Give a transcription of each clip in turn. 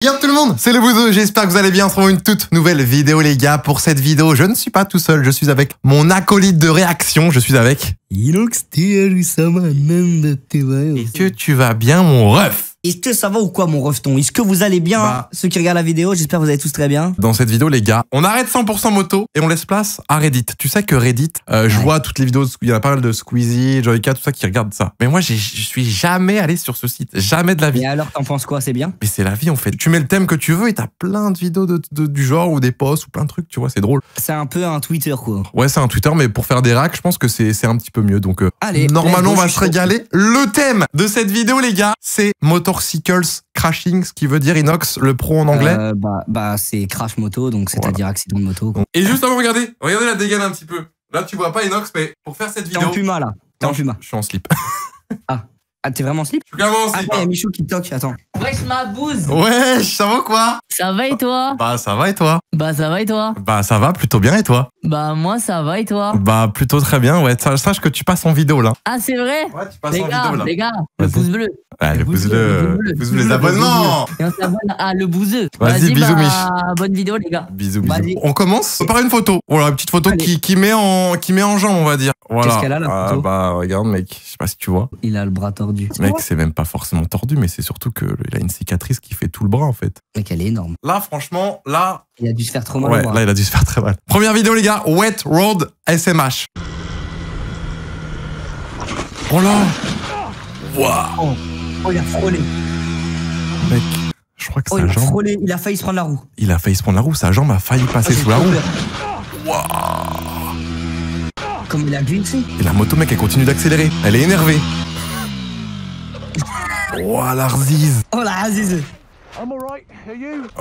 Yo tout le monde, c'est le Bouzeux, j'espère que vous allez bien. On se retrouve une toute nouvelle vidéo les gars. Pour cette vidéo, je ne suis pas tout seul, je suis avec mon acolyte de réaction, je suis avec... Est-ce que tu vas bien mon ref? Est-ce que ça va ou quoi mon refton? Est-ce que vous allez bien ceux qui regardent la vidéo? J'espère que vous allez tous très bien. Dans cette vidéo les gars, on arrête 100% moto et on laisse place à Reddit. Tu sais que Reddit, je vois toutes les vidéos, il y en a pas mal de Squeezie, Joyka, tout ça qui regardent ça. Mais moi je suis jamais allé sur ce site, jamais de la vie. Et alors t'en penses quoi? C'est bien? Mais c'est la vie en fait. Tu mets le thème que tu veux et t'as plein de vidéos du genre ou des posts ou plein de trucs, tu vois, c'est drôle. C'est un peu un Twitter quoi. Ouais c'est un Twitter mais pour faire des racks je pense que c'est un petit peu mieux. Donc allez, normalement on va se régaler. Le thème de cette vidéo les gars, c'est Motorcycles Crashing, ce qui veut dire Inox, le pro en anglais. C'est crash moto, donc c'est-à-dire accident de moto. Quoi. Et juste avant, regardez la dégaine un petit peu. Là, tu vois pas Inox, mais pour faire cette vidéo... T'es en puma, là. T'es en puma. Je suis en slip. Ah, t'es vraiment en slip? Je suis vraiment en slip. Ah, il y a Michou qui toque, attends. Wesh ma bouse. Wesh, ça va quoi? Ça va et toi? Bah ça va et toi? Bah ça va et toi? Bah ça va plutôt bien et toi? Bah moi ça va et toi? Bah plutôt très bien, ouais. Sache que tu passes en vidéo là. Ah c'est vrai? Ouais, tu passes en vidéo là. Les gars, le pouce bleu. Ouais, le pouce bleu, les abonnements. Et on s'abonne à le bouzeux. Vas-y, bisous Mich. Bonne vidéo les gars. Bisous. On commence par une photo. Voilà, une petite photo qui met en jambe, on va dire. Voilà. Qu'est-ce qu'elle a la photo? Bah regarde mec, je sais pas si tu vois. Il a le bras tordu. Mec, c'est même pas forcément tordu, mais c'est surtout qu'il a une cicatrice qui fait tout le bras en fait. Mec, elle est énorme. Là, franchement, là... Il a dû se faire trop mal. Ouais, là, il a dû se faire très mal. Première vidéo, les gars, Wet Road SMH. Oh là! Waouh! Oh, il a frôlé. Mec, je crois que sa jambe... Frôlé. Il a failli se prendre la roue. Il a failli se prendre la roue, sa jambe a failli passer sous la roue. Waouh! Comme il a glissé. Et la moto, mec, elle continue d'accélérer. Elle est énervée. Oh, la Rziz. Oh la Rziz.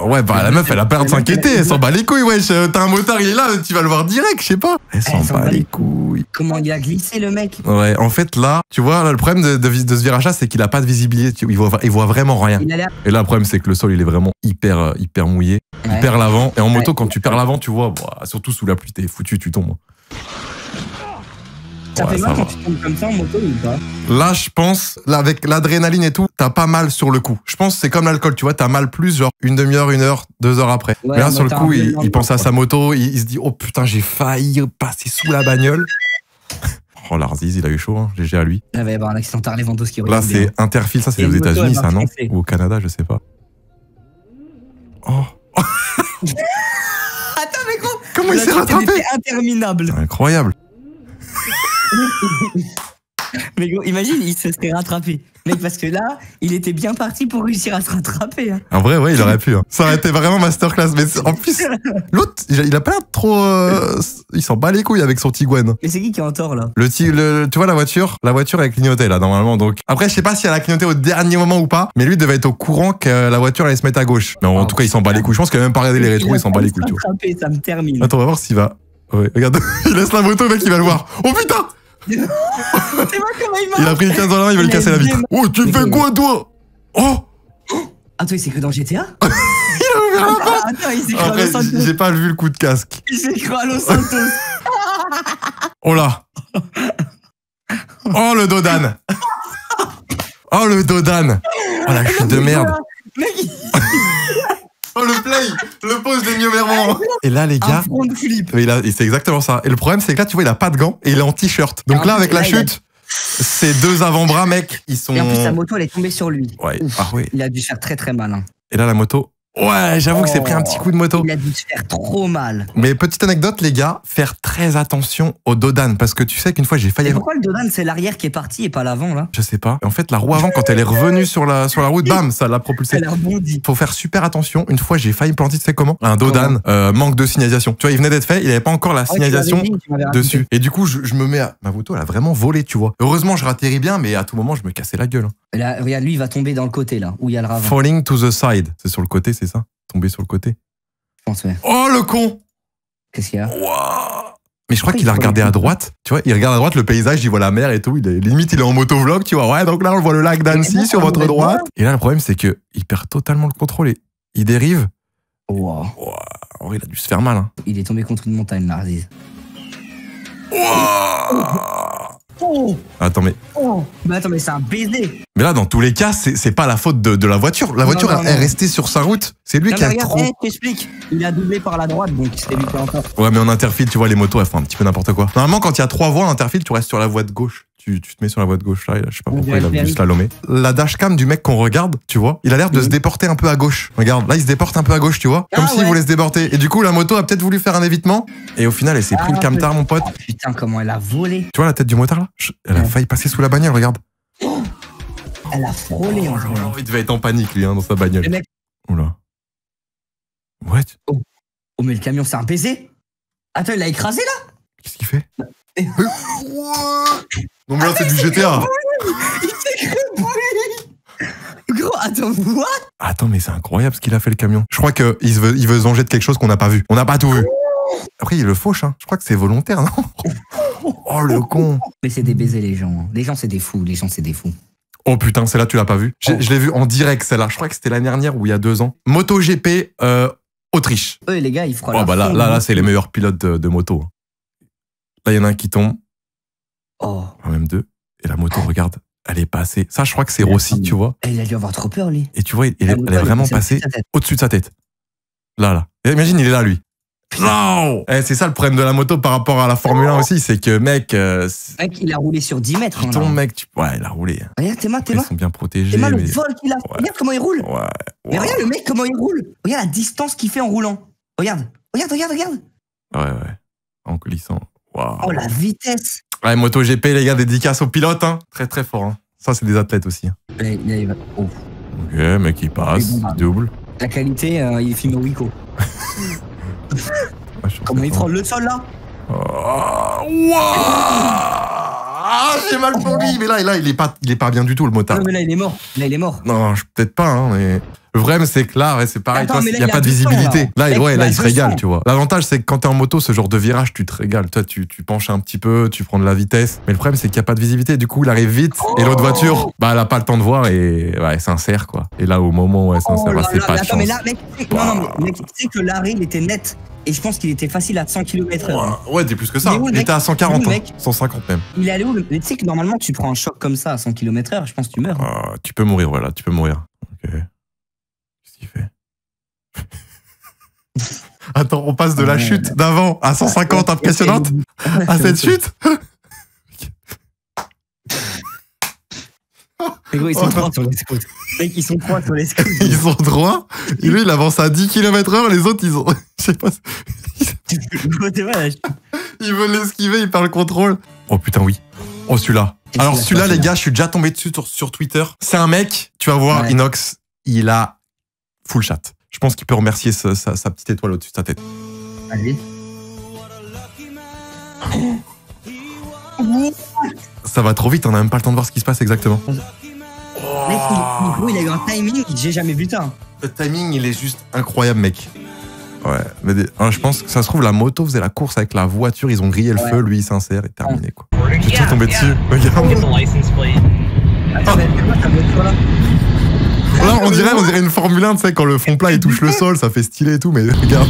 Ouais, bah la meuf, elle a peur de s'inquiéter. Elle s'en bat les couilles, wesh. T'as un motard, il est là, tu vas le voir direct, je sais pas. Elle s'en bat les couilles. Comment il a glissé, le mec? Ouais, en fait, là, tu vois, là, le problème de ce virage-là, c'est qu'il a pas de visibilité. Il voit vraiment rien. Et là, le problème, c'est que le sol, il est vraiment hyper mouillé. Ouais. Il perd l'avant. Et en moto, quand tu perds l'avant, tu vois, bah, surtout sous la pluie, t'es foutu, tu tombes. Ça fait mal quand tu tombes comme ça en moto ou pas? Là, je pense, là, avec l'adrénaline et tout, t'as pas mal sur le coup. Je pense que c'est comme l'alcool, tu vois, t'as mal plus, genre, une demi-heure, 1 heure, 2 heures après. Ouais, mais là, sur le coup, il pense à sa moto, il se dit, oh putain, j'ai failli passer sous la bagnole. Oh, l'Arziz, il a eu chaud, hein. GG à lui. Il va y avoir un accident les ventos qui là, c'est Interfile, ça, c'est aux États-Unis, ça, non? Ou au Canada, je sais pas. Oh. Attends, mais gros! Comment il s'est rattrapé? C'était interminable. Incroyable. Mais gros, imagine, il se serait rattrapé. Mec, parce que là, il était bien parti pour réussir à se rattraper. Hein. En vrai, ouais, il aurait pu. Hein. Ça aurait été vraiment masterclass. Mais en plus, l'autre, il a pas l'air trop... il s'en bat les couilles avec son Tiguan. Mais c'est qui est en tort, là? Tu vois la voiture elle clignotait, là, normalement. Donc après, je sais pas si elle a clignoté au dernier moment ou pas, mais lui devait être au courant que la voiture allait se mettre à gauche. Mais en tout cas, il s'en bat les couilles. Je pense qu'il a même pas regardé les rétros, il s'en bat les couilles. Ça me termine. Attends, on va voir s'il va... Ouais, regarde, il laisse la moto, mec, il va le voir. Oh putain! C'est moi comment il a pris le 15 dans la main, il veut le casser la vitre. Oh, tu fais quoi, toi? Oh! Attends, il s'est cru dans GTA? Il a ouvert la porte! Attends, il s'est cru à Los Santos. J'ai pas vu le coup de casque. Il s'est cru à Los Santos. Oh là! Oh, le Dodan! Oh, le Dodan! Oh, la chute de merde! Oh le play, le pose des mieux mermons. Et là les gars, c'est exactement ça. Et le problème c'est que là tu vois il a pas de gants et il est en t-shirt. Donc là avec la chute, ses 2 avant-bras mec, ils sont... Et en plus sa moto elle est tombée sur lui. Ouais. Ouf, il a dû faire très mal. Hein. Et là la moto... Ouais, j'avoue que c'est pris un petit coup de moto. Il a dû se faire trop mal. Mais petite anecdote, les gars, faire très attention au Dodan. Parce que tu sais qu'une fois, j'ai failli... Et pourquoi le Dodan, c'est l'arrière qui est parti et pas l'avant, là? Je sais pas. En fait, la roue avant, quand elle est revenue sur la route, bam, ça l'a propulsé. Elle a rebondi. Faut faire super attention. Une fois, j'ai failli me planter, tu sais comment? Un Dodan, manque de signalisation. Tu vois, il venait d'être fait, il avait pas encore la signalisation dessus. Et du coup, je me mets à... Ma moto, elle a vraiment volé, tu vois. Heureusement, je ratterris bien, mais à tout moment, je me cassais la gueule. Et là, regarde, lui, il va tomber dans le côté, là, où il y a le ravin. Falling to the side. C'est sur le côté, c'est ça? Tomber sur le côté. Je pense, ouais. Oh, le con! Qu'est-ce qu'il y a? Wow. Mais je crois qu'il a regardé à droite. Tu vois, il regarde à droite le paysage, il voit la mer et tout. Limite, il est en motovlog, tu vois. Ouais, donc là, on voit le lac d'Annecy sur votre droite. Et là, le problème, c'est que il perd totalement le contrôle. Il dérive. Wow. Oh, il a dû se faire mal. Hein. Il est tombé contre une montagne, Narcisse. Wow. Oh, Attends, mais mais attends, mais c'est un baiser. Mais là, dans tous les cas, c'est pas la faute de la voiture. La voiture non, est restée sur sa route. C'est lui Non, qui mais a regarde, trop. je t'explique. Il a doublé par la droite, donc il s'est évité encore. Ouais, mais en interfile, tu vois, les motos, elles font un petit peu n'importe quoi. Normalement, quand il y a 3 voies en interfile, tu restes sur la voie de gauche. Tu te mets sur la voie de gauche là, je sais pas pourquoi il a voulu slalomer. La dashcam du mec qu'on regarde, tu vois, il a l'air de se déporter un peu à gauche. Regarde, là il se déporte un peu à gauche, tu vois, comme s'il voulait se déporter. Et du coup, la moto a peut-être voulu faire un évitement. Et au final, elle s'est pris le camtar, mon pote. Oh, putain, comment elle a volé. Tu vois la tête du motard là? Elle a failli passer sous la bagnole, regarde. Elle a frôlé en vrai. Il devait être en panique lui, hein, dans sa bagnole. Le mec. Oula. What? Oh, mais le camion, c'est un baiser. Attends, il l'a écrasé là? Qu'est-ce qu'il fait? Non mais là c'est du GTA. Il s'est cru. Gros, attends, what? Attends, mais c'est incroyable ce qu'il a fait le camion. Je crois qu'il veut se venger de quelque chose qu'on n'a pas vu. On n'a pas tout vu. Après, il le fauche, hein. Je crois que c'est volontaire, non? Oh le con. Mais c'est des baisers les gens. Les gens c'est des fous. Les gens c'est des fous. Oh putain, celle-là tu l'as pas vue. Je l'ai vue en direct celle-là. Je crois que c'était l'année dernière ou il y a 2 ans. MotoGP Autriche. Eux les gars, ils feront Oh bah là c'est les meilleurs pilotes de moto. Là, il y en a un qui tombe. Oh. Même 2. Et la moto, regarde, elle est passée. Ça, je crois que c'est Rossi, tu vois. Il a dû avoir trop peur, lui. Et tu vois, elle est vraiment passée au-dessus de sa tête. Là. Et imagine, il est là, lui. Non. C'est ça le problème de la moto par rapport à la Formule 1 aussi, c'est que, mec... Mec, il a roulé sur 10 mètres. Ton mec, ouais, il a roulé. Regarde, t'es Ils sont bien protégés. T'es le vol qu'il a. Ouais. Regarde comment il roule. Ouais. Mais regarde le mec, comment il roule. Regarde la distance qu'il fait en roulant. Regarde. Ouais. En glissant. Wow. Oh, la vitesse. Ouais, MotoGP, les gars, dédicace aux pilotes, hein. Très, très fort, hein. Ça, c'est des athlètes aussi. Oh. Ok, mec, il passe, double. La qualité, il filme au Wico. Comment il frôle le sol, là? J'ai mal pour lui. Mais là, il est pas bien du tout, le motard. Non, mais là, il est mort. Non, peut-être pas, hein, mais... Le problème, c'est que là, c'est pareil, il n'y a pas de visibilité. Là, il se régale, tu vois. L'avantage, c'est que quand t'es en moto, ce genre de virage, tu te régales. Toi, tu penches un petit peu, tu prends de la vitesse. Mais le problème, c'est qu'il n'y a pas de visibilité. Du coup, il arrive vite. Et l'autre voiture, bah, elle n'a pas le temps de voir et elle s'insère, quoi. Et là, au moment où elle s'insère, c'est pas de chance. Mais là, mec, tu sais que l'arrêt, il était net. Et je pense qu'il était facile à 100 km/h. Ouais, t'es plus que ça. Il était à 140, 150 même. Il est allé où? Mais tu sais que normalement, tu prends un choc comme ça à 100 km/h, je pense que tu meurs. Tu peux mourir, voilà, tu peux mourir. Ok. Qu'est-ce qu'il fait? Attends, on passe de la chute d'avant à 150 impressionnante à cette chute. Mais gros, ils sont 3 sur les scouts. Mec, ils sont 3 sur les scouts. Ils sont 3. Et lui, il avance à 10 km/h. Les autres, ils ont... Je sais pas. Ils veulent l'esquiver, ils perdent le contrôle. Oh putain, oui. Oh, celui-là. Alors, celui-là, les gars, je suis déjà tombé dessus sur Twitter. C'est un mec, tu vas voir, Inox, il a full chat. Je pense qu'il peut remercier sa petite étoile au-dessus de sa tête. Allez. Ça va trop vite, on a même pas le temps de voir ce qui se passe exactement. Mec, il a eu un timing, j'ai jamais vu ça. Le timing, il est juste incroyable, mec. Ouais, mais je pense que ça se trouve, la moto faisait la course avec la voiture, ils ont grillé le feu, lui il s'insère et terminé, quoi. Je suis tombé dessus, regarde. Là, on dirait une Formule 1, tu sais, quand le fond plat il touche le sol, ça fait stylé et tout, mais regarde.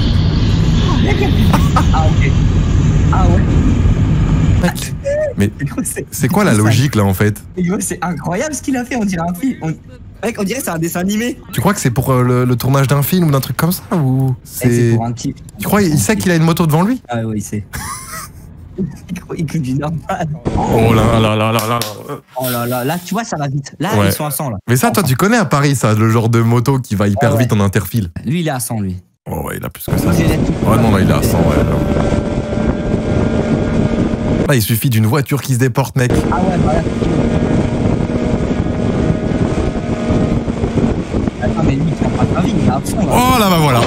Ah, ok. Ah, ouais. Mec, mais c'est quoi la logique là en fait? C'est incroyable ce qu'il a fait, on dirait un film. Mec, on dirait que c'est un dessin animé. Tu crois que c'est pour le tournage d'un film ou d'un truc comme ça ou c'est pour un type. Tu crois il sait qu'il a une moto devant lui? Ah ouais, il sait. Il conduit normal. Oh là là là là là. Oh là là, là tu vois ça va vite. Là ils sont à 100 là. Mais ça toi tu connais à Paris ça, le genre de moto qui va hyper vite en interfile. Lui il est à 100 lui. Oh ouais, il a plus que ça. Ouais non, il est à 100 ouais. Là, il suffit d'une voiture qui se déporte, mec. Ah ouais, voilà. Attends, mais lui, il prend pas de vie, il est à fond, là. Oh là, bah voilà.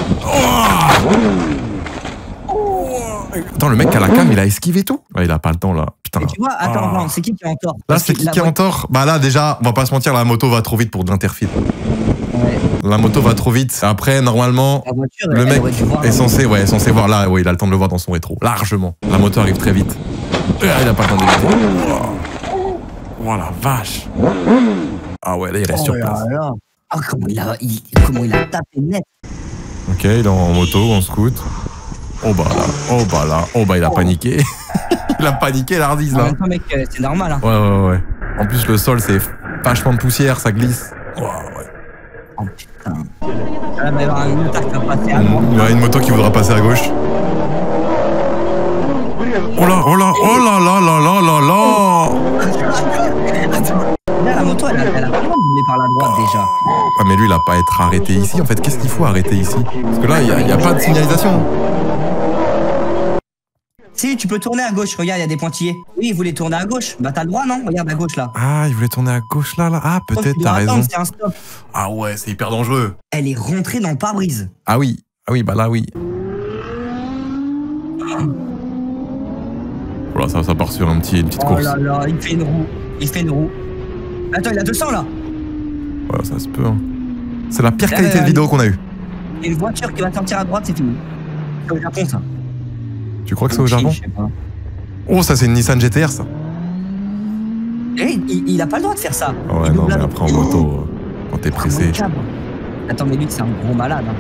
Attends, le mec à la cam, il a esquivé tout. Ouais, il a pas le temps, là. Putain. Et tu vois, attends, non, c'est qui est en tort? Là, c'est qui est en tort? Bah là, déjà, on va pas se mentir, la moto va trop vite pour de l'interfile. Ouais. La moto va trop vite. Après, normalement, voiture, le mec est censé voir là. Ouais, il a le temps de le voir dans son rétro. Largement. La moto arrive très vite. Il a pas le temps d'éviter. Oh la vache. Ah ouais, là, il reste sur place. Oh, comment il a tapé net. Ok, il est en moto, en scoot. Oh bah là, il a paniqué. Il a paniqué l'Ardise En là. même temps, mec, c'est normal. Hein. Ouais. En plus, le sol, c'est vachement de poussière, ça glisse. Ouais. Oh putain. Là, il va y avoir un motard qui va passer à droite. Il y a une moto qui voudra passer à gauche. Oh là Là, la moto, elle a pas le droit de rouler par la droite déjà. Ah mais lui, il a pas à être arrêté ici. En fait, qu'est-ce qu'il faut arrêter ici? Parce que là, il y a pas de signalisation. Si, tu peux tourner à gauche. Regarde, il y a des pointillés. Oui, il voulait tourner à gauche. Bah, t'as le droit, non? Regarde à gauche, là. Ah, il voulait tourner à gauche là. Ah, peut-être, t'as raison. C'est un stop. Ah ouais, c'est hyper dangereux. Elle est rentrée dans le pare-brise. Ah oui, bah là, oui. Voilà, ça part sur une petite course. Oh là là, il fait une roue. Attends, il a 200 là. Voilà, ça se peut. Hein. C'est la pire qualité de vidéo qu'on a eue. Il y a une voiture qui va sortir à droite, c'est fini. C'est au Japon, ça. Tu crois que c'est au Japon? Je sais pas. Oh, ça c'est une Nissan GTR, ça. Et il a pas le droit de faire ça. Ouais, non, mais après en moto, quand t'es pressé. Attends, mais lui, c'est un gros malade. Hein.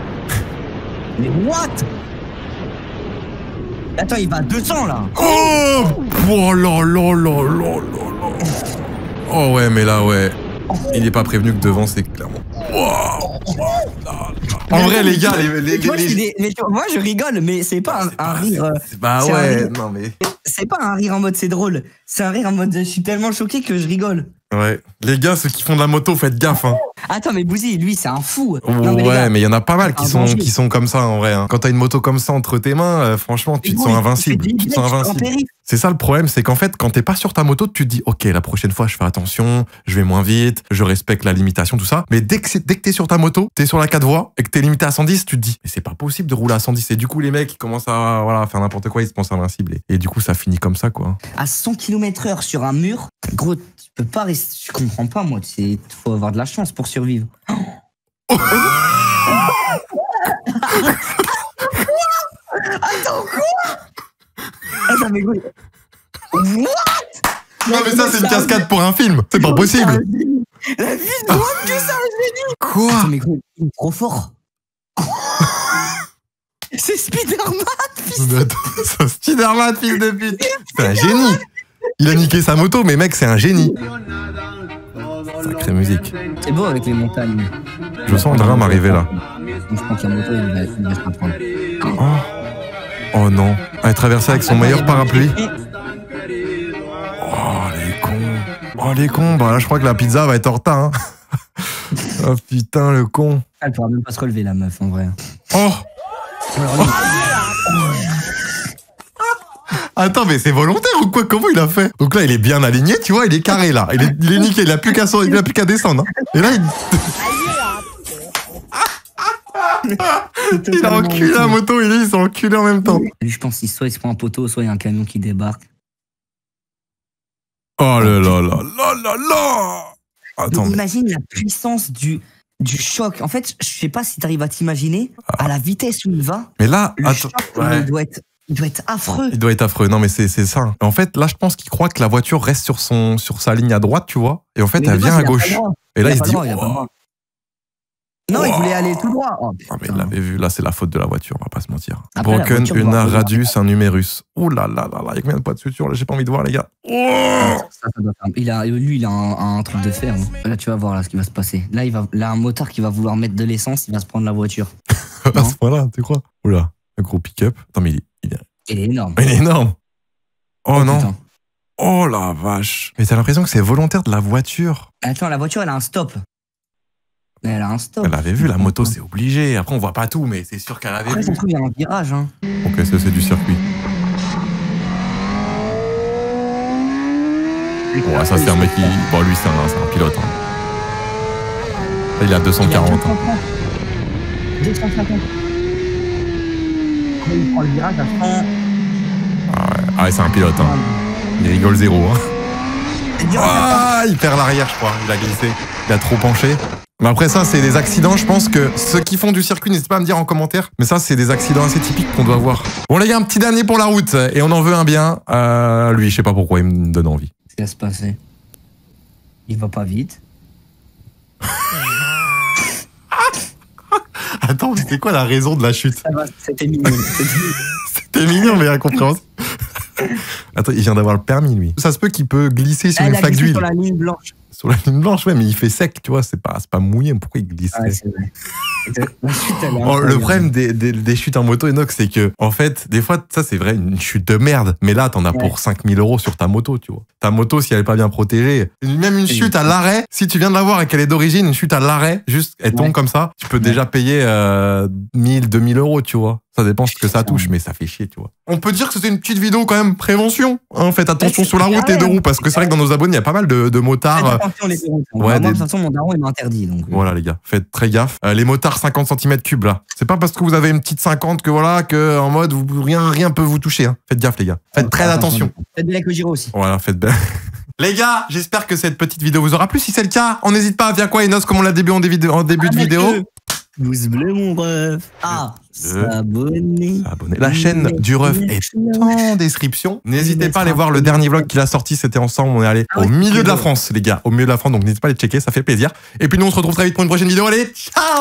Mais what? Attends, il va à 200 là. Oh là. Oh ouais, mais là, ouais. Il est pas prévenu que devant, c'est clairement. En vrai, les gars, moi, je rigole, mais c'est pas un rire. Bah ouais, non mais. C'est pas un rire en mode c'est drôle. C'est un rire en mode je suis tellement choqué que je rigole. Ouais. Les gars, ceux qui font de la moto, faites gaffe, hein. Attends, mais Bouzy, lui, c'est un fou. Non, mais il y en a pas mal qui sont comme ça, en vrai. Hein. Quand t'as une moto comme ça entre tes mains, franchement, tu te sens invincible. C'est ça le problème, c'est qu'en fait, quand t'es pas sur ta moto, tu te dis, ok, la prochaine fois, je fais attention, je vais moins vite, je respecte la limitation, tout ça. Mais dès que t'es sur ta moto, t'es sur la 4 voies et que t'es limité à 110, tu te dis, mais c'est pas possible de rouler à 110. Et du coup, les mecs, ils commencent à faire n'importe quoi, ils se pensent invincibles. Et du coup, ça finit comme ça, quoi. À 100 km/h sur un mur, gros, tu peux pas rester. Je comprends pas, moi. Faut avoir de la chance pour survivre. Attends, quoi? Attends, mais gros. What? Non, mais ça, c'est une cascade pour un film. C'est pas possible. La vie de droite que ça, un génie. Quoi? Attends, mais gros, il est trop fort. C'est Spider-Man, fils de pute. C'est Spider-Man, fils de pute. C'est un génie. Il a niqué sa moto, mais mec, c'est un génie. Sacrée musique. C'est beau avec les montagnes. Je sens le drame arriver là. Je pense que la moto, il va se prendre. Oh non. Elle traversait avec son meilleur parapluie. Oh les cons. Bah là, je crois que la pizza va être en retard. Hein. Oh putain, le con. Elle pourra même pas se relever, la meuf, en vrai. Oh. Attends, mais c'est volontaire ou quoi? Comment il a fait? Donc là, il est bien aligné, tu vois, il est carré là. Il est nickel, il a plus qu'à descendre. Hein. Et là, il a enculé la moto et lui, il s'est enculé en même temps. Lui, je pense qu'il soit il se prend un poteau, soit il y a un camion qui débarque. Oh là là là là là là. Attends. Imagine la puissance du choc. En fait, je sais pas si tu arrives à t'imaginer à la vitesse où il va. Mais là, le attends. Choc, il doit être affreux. Il doit être affreux. Non, mais c'est ça. En fait, là, je pense qu'il croit que la voiture reste sur sa ligne à droite, tu vois. Et en fait, elle vient à gauche. Et là, il se dit. Non, il voulait aller tout droit. Oh, mais il l'avait vu. Là, c'est la faute de la voiture, on va pas se mentir. Après, Broken, une radius, un numérus. Ouh là là là là. Il y a combien de poids de suture là? J'ai pas envie de voir, les gars. Oh, lui, il a un truc de fer. Hein. Là, tu vas voir là, ce qui va se passer. Là, un motard qui va vouloir mettre de l'essence, il va se prendre la voiture. À ce point-là, tu crois? Oula, un gros pick-up. Attends, mais il est énorme. Il est énorme. Oh non. Putain. Oh la vache. Mais t'as l'impression que c'est volontaire de la voiture. Attends, la voiture, elle a un stop. Elle a un stop. Elle avait vu, la moto, c'est obligé. Après, on voit pas tout, mais c'est sûr qu'elle avait vu. Après, ça se trouve, il y a un virage. Hein. Ok, ça, c'est du circuit. Ouais, ça, c'est un mec qui... Bon, lui, c'est un pilote. Hein. Là, il a 240. 250. Il prend le virage à 100. Ah ouais, c'est un pilote. Hein. Il rigole zéro. Hein. Ah, il perd l'arrière, je crois. Il a glissé. Il a trop penché. Mais après ça, c'est des accidents. Je pense que ceux qui font du circuit, n'hésitez pas à me dire en commentaire. Mais ça, c'est des accidents assez typiques qu'on doit voir. Bon, les gars, un petit dernier pour la route. Et on en veut un bien. Lui, je sais pas pourquoi, il me donne envie. Qu'est-ce qui va se passer? Il va pas vite. Attends, c'était quoi la raison de la chute? C'était mignon. C'était mignon, mais incompréhensible. Attends, il vient d'avoir le permis, lui. Ça se peut qu'il peut glisser sur Elle une a flaque glissé d'huile. sur la ligne blanche. Sur la ligne blanche, ouais, mais il fait sec, tu vois, c'est pas mouillé. Pourquoi il glisse? Ouais, c'est vrai. La chute, elle est Oh, le incroyable. problème des chutes en moto, Enoch, c'est que, en fait, des fois, ça, c'est vrai, une chute de merde. Mais là, t'en as pour 5000 € sur ta moto, tu vois. Ta moto, si elle est pas bien protégée, même une chute à l'arrêt, si tu viens de la voir et qu'elle est d'origine, une chute à l'arrêt, juste, elle tombe comme ça, tu peux déjà payer 1000, 2000 €, tu vois. Ça dépend ce que ça touche, mais ça fait chier, tu vois. On peut dire que c'était une petite vidéo quand même prévention. Hein, faites attention sur la route les deux roues, parce que c'est vrai que dans nos abonnés, il y a pas mal de motards. Attention, les deux roues. Ouais, Moi, de toute façon, mon daron, il m'a interdit. Donc, voilà les gars, faites très gaffe. Les motards 50 cm3 là, c'est pas parce que vous avez une petite 50 que voilà, que en mode rien peut vous toucher. Hein. Faites gaffe les gars, faites très attention. Faites de l'éco-giro aussi. Voilà, faites bien. Les gars, j'espère que cette petite vidéo vous aura plu. Si c'est le cas, on n'hésite pas via quoi Enos, comme on l'a début en début de vidéo. Pouce bleu mon ref. S'abonner. La chaîne du ref est en description. N'hésitez pas à aller voir le dernier vlog qu'il a sorti. C'était ensemble. On est allé au milieu de la France, les gars. Au milieu de la France. Donc n'hésitez pas à les checker. Ça fait plaisir. Et puis nous, on se retrouve très vite pour une prochaine vidéo. Allez, ciao!